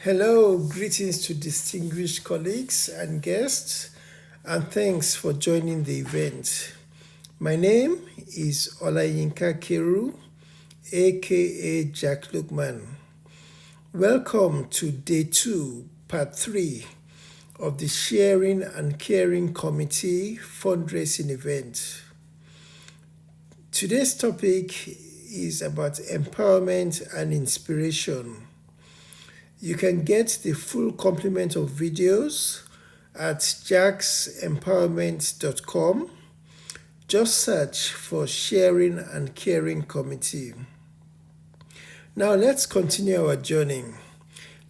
Hello, greetings to distinguished colleagues and guests, and thanks for joining the event. My name is Olayinka Keru, aka Jack Lookman. Welcome to Day 2, Part 3 of the Sharing and Caring Committee fundraising event. Today's topic is about empowerment and inspiration. You can get the full complement of videos at jacksempowerment.com. Just search for Sharing and Caring Committee. Now let's continue our journey.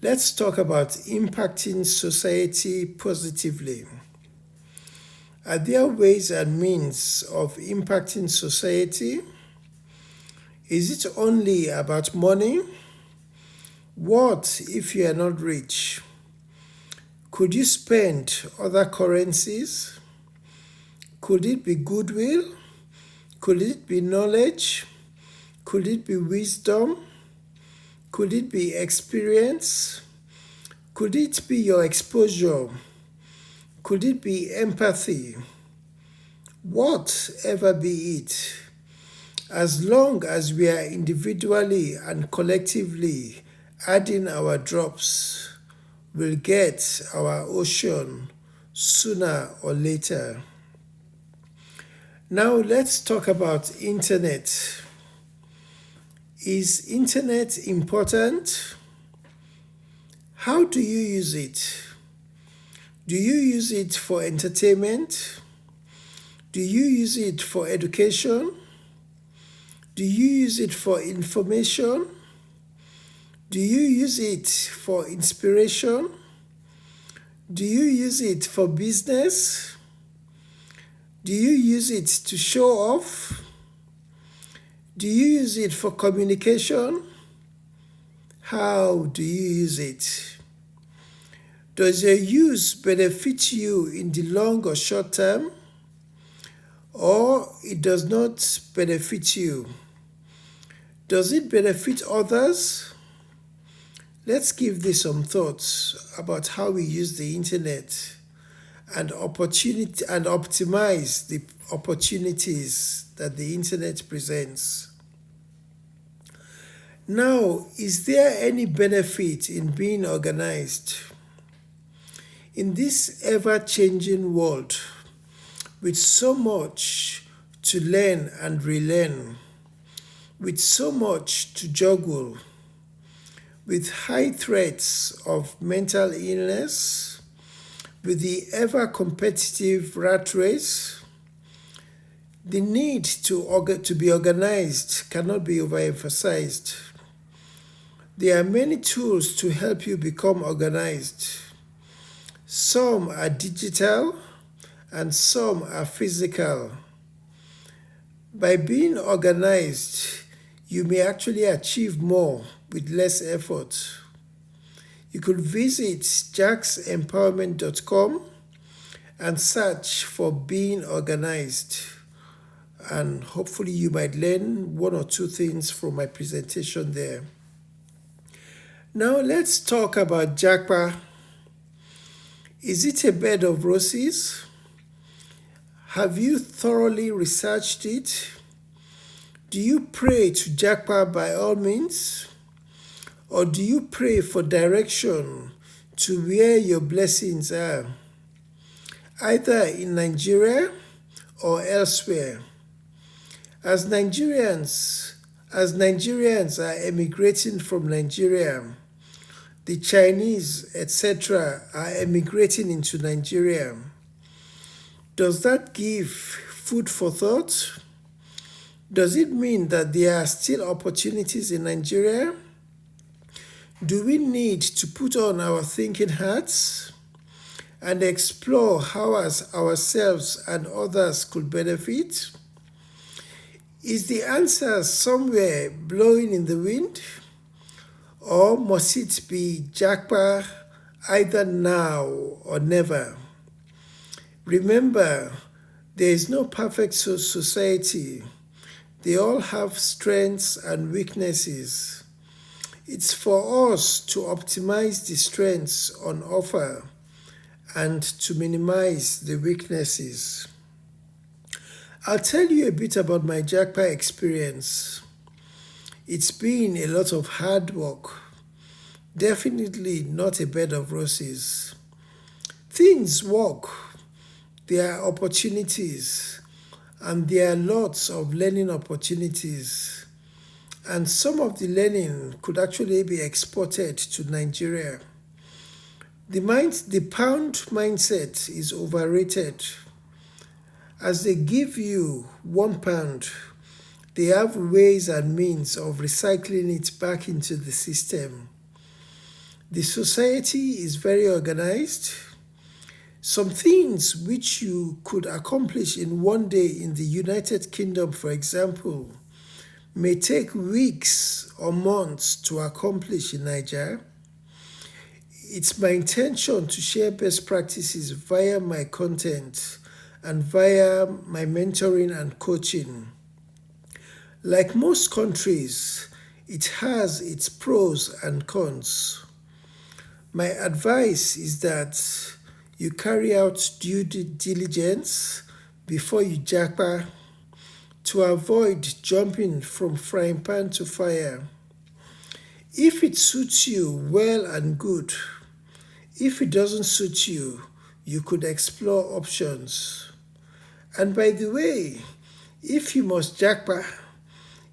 Let's talk about impacting society positively. Are there ways and means of impacting society? Is it only about money? What if you are not rich? Could you spend other currencies? Could it be goodwill? Could it be knowledge? Could it be wisdom? Could it be experience? Could it be your exposure? Could it be empathy? Whatever be it, as long as we are individually and collectively adding our drops, we'll get our ocean sooner or later. Now let's talk about internet. Is internet important? How do you use it? Do you use it for entertainment? Do you use it for education? Do you use it for information? Do you use it for inspiration? Do you use it for business? Do you use it to show off? Do you use it for communication? How do you use it? Does your use benefit you in the long or short term? Or it does not benefit you? Does it benefit others? Let's give this some thoughts about how we use the internet and optimize the opportunities that the internet presents. Now, is there any benefit in being organized? In this ever-changing world, with so much to learn and relearn, with so much to juggle, with high threats of mental illness, with the ever-competitive rat race, the need to be organized cannot be overemphasized. There are many tools to help you become organized. Some are digital and some are physical. By being organized, you may actually achieve more with less effort. You could visit jacksempowerment.com and search for being organized. And hopefully you might learn one or two things from my presentation there. Now let's talk about Japa. Is it a bed of roses? Have you thoroughly researched it? Do you pray to Japa by all means? Or do you pray for direction to where your blessings are, either in Nigeria or elsewhere? As Nigerians are emigrating from Nigeria, the Chinese, etc., are emigrating into Nigeria. Does that give food for thought? Does it mean that there are still opportunities in Nigeria? Do we need to put on our thinking hats and explore how ourselves and others could benefit? Is the answer somewhere blowing in the wind? Or must it be Japa either now or never? Remember, there is no perfect society. They all have strengths and weaknesses. It's for us to optimize the strengths on offer and to minimize the weaknesses. I'll tell you a bit about my Jackpot experience. It's been a lot of hard work, definitely not a bed of roses. Things work, there are opportunities, and there are lots of learning opportunities. And some of the learning could actually be exported to Nigeria. The pound mindset is overrated. As they give you £1, they have ways and means of recycling it back into the system. The society is very organized. Some things which you could accomplish in one day in the United Kingdom, for example, may take weeks or months to accomplish in Nigeria. It's my intention to share best practices via my content and via my mentoring and coaching. Like most countries, it has its pros and cons. My advice is that you carry out due diligence before you jackpot to avoid jumping from frying pan to fire. If it suits you, well and good. If it doesn't suit you, you could explore options. And by the way, if you must jackpot,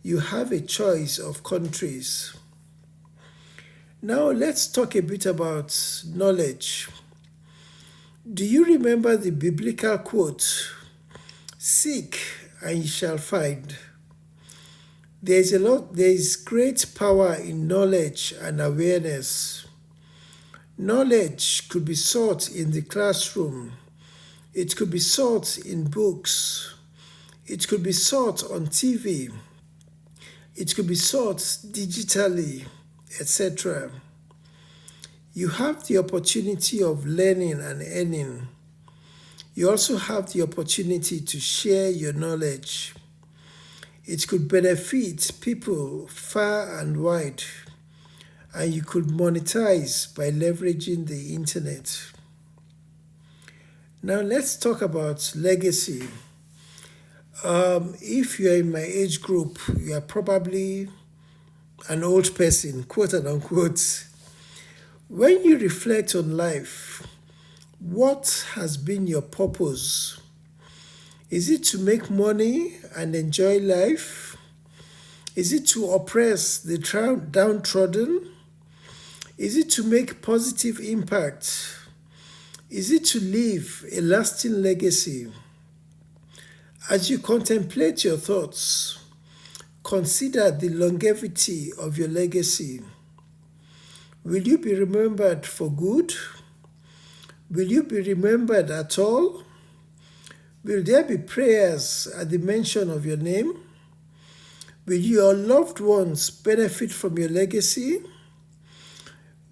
you have a choice of countries. Now let's talk a bit about knowledge. Do you remember the biblical quote, "Seek and ye shall find"? There is great power in knowledge and awareness. Knowledge could be sought in the classroom. It could be sought in books. It could be sought on TV. It could be sought digitally, etc. You have the opportunity of learning and earning. You also have the opportunity to share your knowledge. It could benefit people far and wide, and you could monetize by leveraging the internet. Now let's talk about legacy. If you're in my age group, you are probably an old person, quote and unquote. When you reflect on life, what has been your purpose? Is it to make money and enjoy life? Is it to oppress the downtrodden? Is it to make positive impact? Is it to leave a lasting legacy? As you contemplate your thoughts, consider the longevity of your legacy. Will you be remembered for good? Will you be remembered at all? Will there be prayers at the mention of your name? Will your loved ones benefit from your legacy?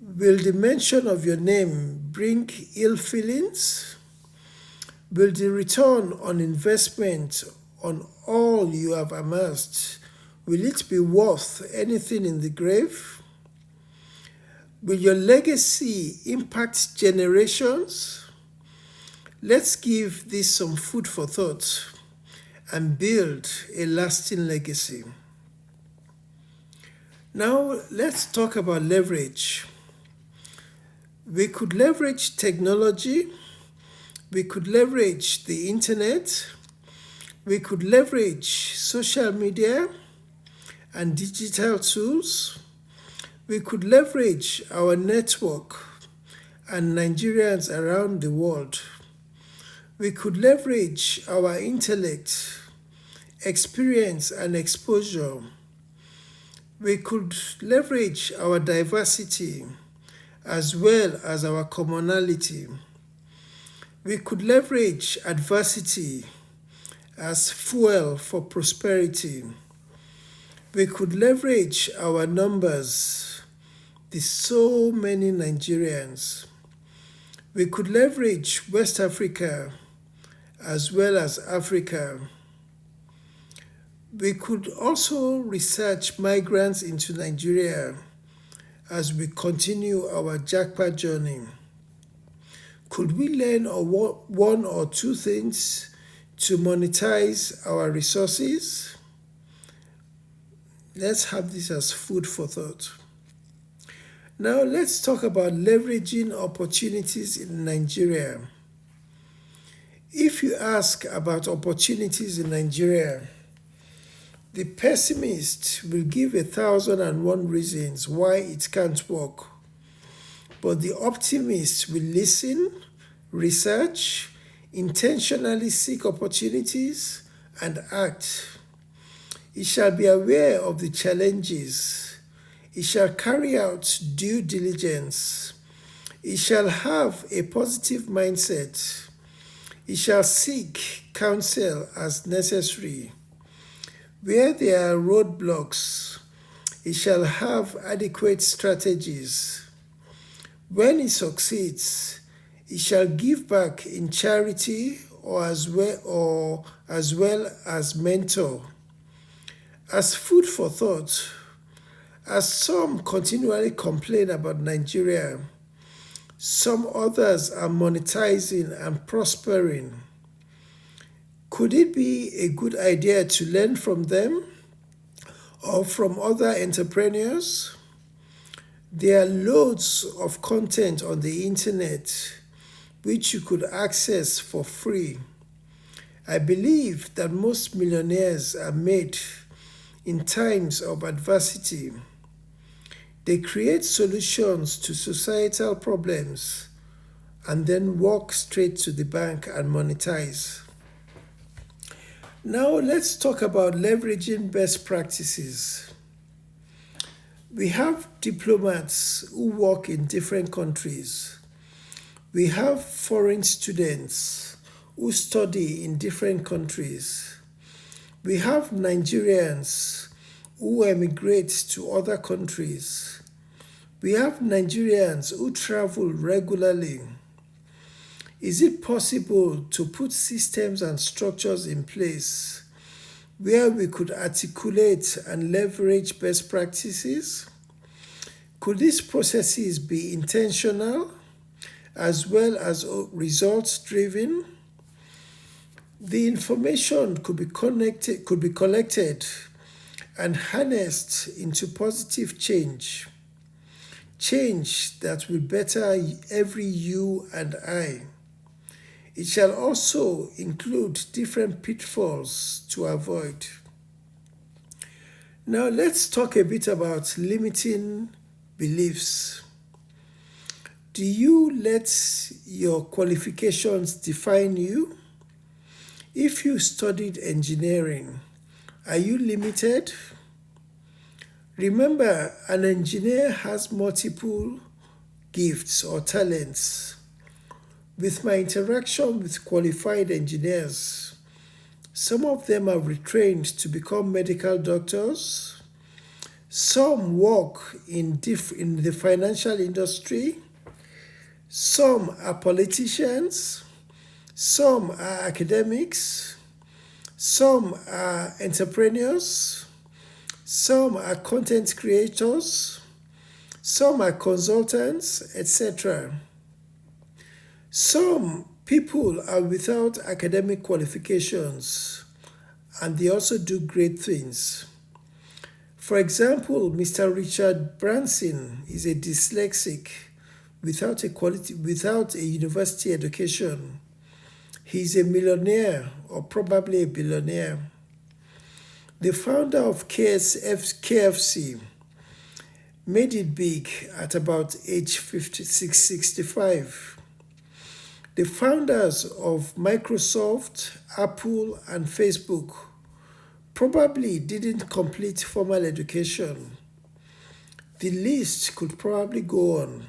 Will the mention of your name bring ill feelings? Will the return on investment on all you have amassed, will it be worth anything in the grave? Will your legacy impact generations? Let's give this some food for thought and build a lasting legacy. Now, let's talk about leverage. We could leverage technology, we could leverage the internet, we could leverage social media and digital tools, we could leverage our network and Nigerians around the world. We could leverage our intellect, experience, and exposure. We could leverage our diversity as well as our commonality. We could leverage adversity as fuel for prosperity. We could leverage our numbers, the so many Nigerians. We could leverage West Africa as well as Africa. We could also research migrants into Nigeria as we continue our jackpot journey? Could we learn one or two things to monetize our resources? Let's have this as food for thought. Now, let's talk about leveraging opportunities in Nigeria. If you ask about opportunities in Nigeria, the pessimist will give 1,001 reasons why it can't work, but the optimist will listen, research, intentionally seek opportunities, and act. It shall be aware of the challenges. It shall carry out due diligence. It shall have a positive mindset. It shall seek counsel as necessary. Where there are roadblocks, it shall have adequate strategies. When it succeeds, it shall give back in charity or as well as mentor. As food for thought, as some continually complain about Nigeria, some others are monetizing and prospering. Could it be a good idea to learn from them or from other entrepreneurs? There are loads of content on the internet which you could access for free. I believe that most millionaires are made in times of adversity. They create solutions to societal problems and then walk straight to the bank and monetize. Now let's talk about leveraging best practices. We have diplomats who work in different countries. We have foreign students who study in different countries. We have Nigerians who emigrate to other countries. We have Nigerians who travel regularly. Is it possible to put systems and structures in place where we could articulate and leverage best practices? Could these processes be intentional as well as results driven? The information could be collected and harnessed into positive change that will better every you and I. It shall also include different pitfalls to avoid. Now let's talk a bit about limiting beliefs. Do you let your qualifications define you? If you studied engineering, are you limited? Remember, an engineer has multiple gifts or talents. With my interaction with qualified engineers, some of them have retrained to become medical doctors. Some work in the financial industry. Some are politicians. Some are academics. Some are entrepreneurs. Some are content creators. Some are consultants, etc. Some people are without academic qualifications and they also do great things. For example, Mr. Richard Branson is a dyslexic without a university education. He's a millionaire or probably a billionaire. The founder of KFC made it big at about age 65. The founders of Microsoft, Apple, and Facebook probably didn't complete formal education. The list could probably go on.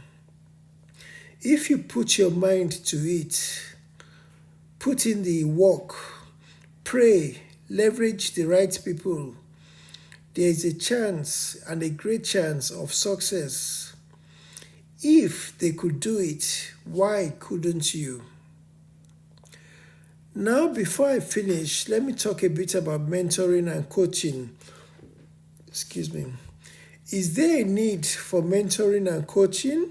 If you put your mind to it, put in the work, pray, leverage the right people, there is a chance and a great chance of success. If they could do it, why couldn't you? Now, before I finish, let me talk a bit about mentoring and coaching. Is there a need for mentoring and coaching?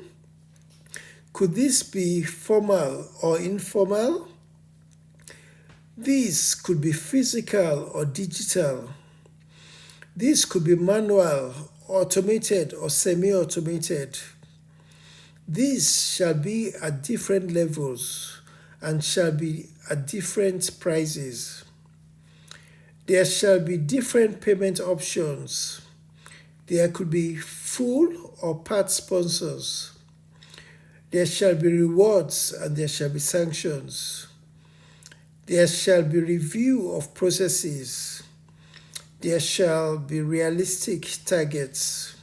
Could this be formal or informal? This could be physical or digital. This could be manual, automated, or semi automated. These shall be at different levels and shall be at different prices. There shall be different payment options. There could be full or part sponsors. There shall be rewards and there shall be sanctions. There shall be review of processes. There shall be realistic targets.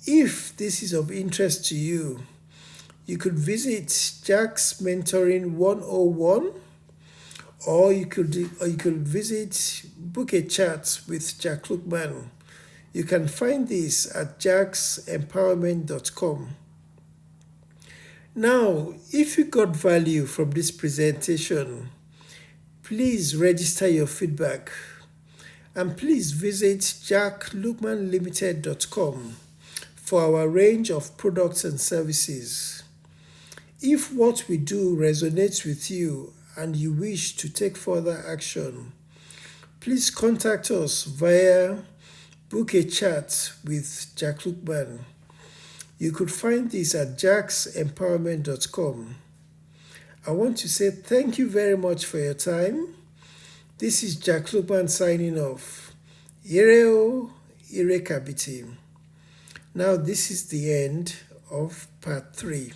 If this is of interest to you, you could visit Jack's Mentoring 101, or you could visit Book a Chat with Jack Lookman. You can find this at jacksempowerment.com. Now, if you got value from this presentation, please register your feedback and please visit jacklookmanlimited.com for our range of products and services. If what we do resonates with you and you wish to take further action, please contact us via Book a Chat with Jack Lookman. You could find this at jacksempowerment.com. I want to say thank you very much for your time. This is Jack Lookman signing off. Ireo Irekabiti. Now this is the end of part 3.